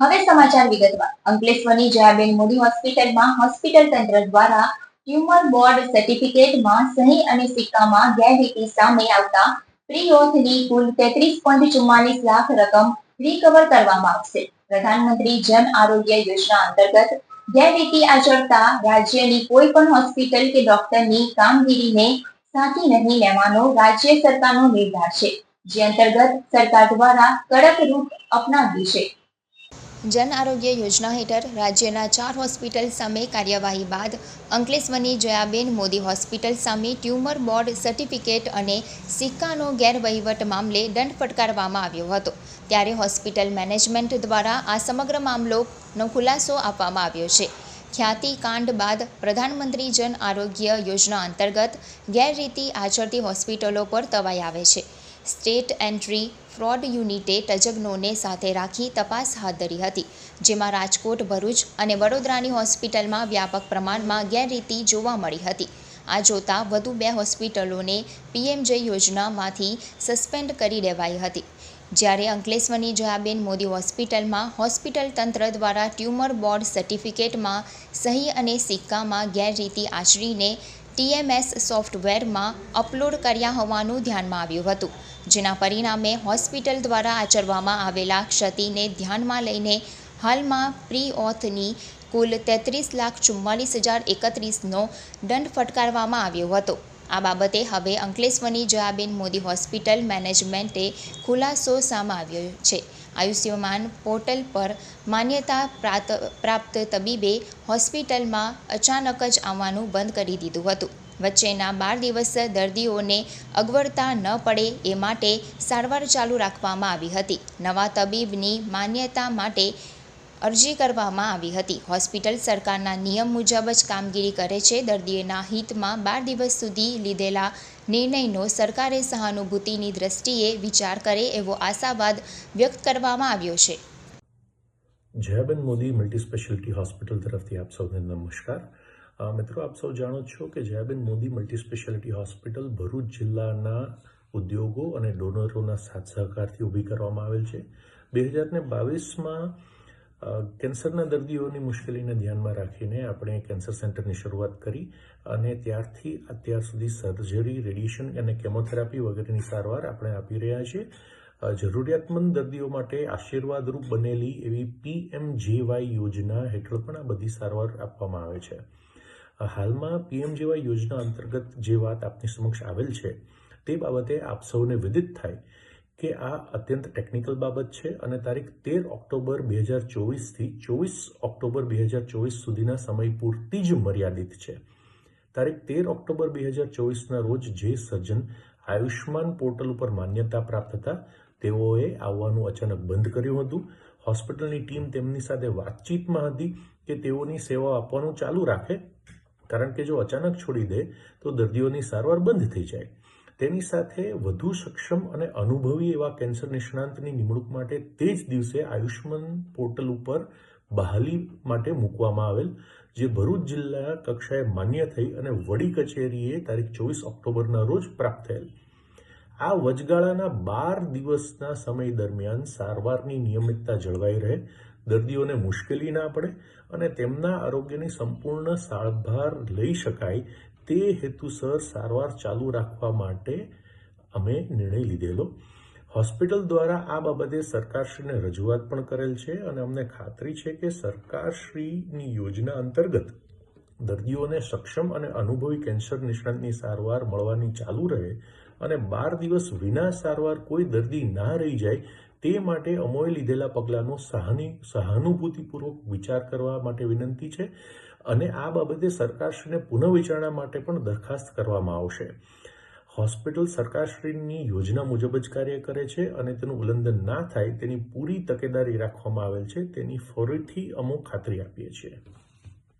હવે સમાચાર વિગતવાર. અંકલેશ્વરની જયાબેન મોદી હોસ્પિટલમાં હોસ્પિટલ તંત્ર દ્વારા ટ્યુમર બોર્ડ સર્ટિફિકેટમાં સહી અને સિક્કામાં ગેરરીતિ સામે આવતા પ્રી-ઓથની કુલ 33.44 લાખ રકમ રિકવર કરવામાં આવશે. પ્રધાનમંત્રી જન આરોગ્ય યોજના અંતર્ગત ગેરરીતિ આચરતા રાજ્યની કોઈ પણ હોસ્પિટલ કે ડોક્ટરની કામગીરીને સાચી નહીં લેવાનો રાજ્ય સરકારનો નિર્ધાર છે, જે અંતર્ગત સરકાર દ્વારા કડક રૂટ અપનાવ્યું છે. જન આરોગ્ય યોજના હેઠળ રાજ્યના 4 હોસ્પિટલ સામે કાર્યવાહી બાદ અંકલેશ્વરની જયાબેન મોદી હોસ્પિટલ સામે ટ્યુમર બોર્ડ સર્ટિફિકેટ અને સિક્કાનો ગેરવહીવટ મામલે દંડ ફટકારવામાં આવ્યો હતો. ત્યારે હોસ્પિટલ મેનેજમેન્ટ દ્વારા આ સમગ્ર મામલોનો ખુલાસો આપવામાં આવ્યો છે. ખ્યાતિ કાંડ બાદ પ્રધાનમંત્રી જન આરોગ્ય યોજના અંતર્ગત ગેરરીતિ આચરતી હોસ્પિટલો પર તવાઈ આવે છે. સ્ટેટ એન્ટ્રી ફ્રોડ યુનિટે તજજ્ઞોને સાથે રાખી તપાસ હાથ ધરી હતી, જેમાં રાજકોટ, ભરૂચ અને વડોદરાની હોસ્પિટલમાં વ્યાપક પ્રમાણમાં ગેરરીતિ જોવા મળી હતી. આ જોતા વધુ 2 હોસ્પિટલોને પીએમજે યોજનામાંથી સસ્પેન્ડ કરી દેવાઈ હતી. જ્યારે અંકલેશ્વરની જયાબેન મોદી હોસ્પિટલમાં હોસ્પિટલ તંત્ર દ્વારા ટ્યુમર બોર્ડ સર્ટિફિકેટમાં સહી અને સિક્કામાં ગેરરીતિ આચરીને TMS સોફ્ટવેરમાં અપલોડ કર્યા હોવાનું ધ્યાનમાં આવ્યું હતું, જેના પરિણામે હોસ્પિટલ દ્વારા આચરવામાં આવેલા ક્ષતિને ધ્યાનમાં લઈને હાલમાં પ્રી-ઓથની કુલ 33,44,031નો દંડ ફટકારવામાં આવ્યો હતો. આ બાબતે હવે અંકલેશ્વરની જયાબેન મોદી હોસ્પિટલ મેનેજમેન્ટે ખુલાસો સામે આવ્યો છે. આયુષ્યમાન પોર્ટલ પર માન્યતા પ્રાપ્ત તબીબે હોસ્પિટલમાં અચાનક જ આવવાનું બંધ કરી દીધું હતું. વચ્ચેના 12 દિવસ દર્દીઓને અગવડતા ન પડે એ માટે સારવાર ચાલુ રાખવામાં આવી હતી. નવા તબીબની માન્યતા માટે અરજી કરવામાં આવી હતી. હોસ્પિટલ સરકારના નિયમ મુજબ જ કામગીરી કરે છે. દર્દીઓના હિતમાં 12 દિવસ સુધી લીધેલા નિર્ણયનો સરકારે સહાનુભૂતિની દ્રષ્ટિએ વિચાર કરે એવો આશાવાદ વ્યક્ત કરવામાં આવ્યો છે. Jayaben Modi multi speciality hospital તરફથી આપ સૌને નમસ્કાર. મિત્રો, આપ સૌ જાણો છો કે Jayaben Modi multi speciality hospital Bharuch જિલ્લાના ઉદ્યોગો અને ડોનરોના સાથ સહકારથી ઊભી કરવામાં આવેલ છે. 2022માં કેન્સરના દર્દીઓની મુશ્કેલીને ધ્યાનમાં રાખીને આપણે કેન્સર સેન્ટરની શરૂઆત કરી અને ત્યારથી અત્યાર સુધી સર્જરી, રેડિયેશન અને કેમોથેરાપી વગેરેની સારવાર આપણે આપી રહ્યા છીએ. જરૂરિયાતમંદ દર્દીઓ માટે આશીર્વાદરૂપ બનેલી એવી PMJY યોજના હેઠળ પણ આ બધી સારવાર આપવામાં આવે છે. હાલમાં PMJY યોજના અંતર્ગત જે વાત આપની સમક્ષ આવેલ છે તે બાબતે આપ સૌને વિદિત થાય કે આ અત્યંત ટેકનિકલ બાબત છે અને તારીખ 13 ઓક્ટોબર 2024થી 24 ઓક્ટોબર 2024 સુધીના સમય પૂરતી જ મર્યાદિત છે. તારીખ 13 ઓક્ટોબર 2024ના રોજ જે સર્જન આયુષ્માન પોર્ટલ ઉપર માન્યતા પ્રાપ્ત હતા તેઓએ આવવાનું અચાનક બંધ કર્યું હતું. હોસ્પિટલની ટીમ તેમની સાથે વાતચીતમાં હતી કે તેઓની સેવા આપવાનું ચાલુ રાખે, કારણ કે જો અચાનક છોડી દે તો દર્દીઓની સારવાર બંધ થઈ જાય. તેની સાથે વધુ સક્ષમ અને અનુભવી એવા કેન્સર નિષ્ણાંતની નિમણૂક માટે તે જ દિવસે આયુષ્માન પોર્ટલ ઉપર બહાલી માટે મૂકવામાં આવેલ, જે ભરૂચ જિલ્લા કક્ષાએ માન્ય થઈ અને વડી કચેરીએ તારીખ 24 ઓક્ટોબરના રોજ પ્રાપ્ત થયેલ. આ વચગાળાના 12 દિવસના સમય દરમિયાન સારવારની નિયમિતતા જળવાઈ રહે, દર્દીઓને મુશ્કેલી ના પડે અને તેમના આરોગ્યની સંપૂર્ણ સારવાર લઈ શકાય તે હેતુસર સારવાર ચાલુ રાખવા માટે અમે નિર્ણય લીધેલો. હોસ્પિટલ દ્વારા આ બાબતે સરકારશ્રીને રજૂઆત પણ કરેલ છે અને અમને ખાતરી છે કે સરકારશ્રીની યોજના અંતર્ગત દર્દીઓને સક્ષમ અને અનુભવી કેન્સર નિષ્ણાતની સારવાર મળવાની ચાલુ રહે અને 12 દિવસ વિના સારવાર કોઈ દર્દી ના રહી જાય તે માટે અમોએ લીધેલા પગલાંનો સહાનુભૂતિપૂર્વક વિચાર કરવા માટે વિનંતી છે અને આ બાબતે સરકારશ્રીને પુનઃવિચારણા માટે પણ દરખાસ્ત કરવામાં આવશે. હોસ્પિટલ સરકારશ્રીની યોજના મુજબ જ કાર્ય કરે છે અને તેનું ઉલ્લંઘન ના થાય તેની પૂરી તકેદારી રાખવામાં આવેલ છે, તેની ફરીથી અમે ખાતરી આપીએ છીએ.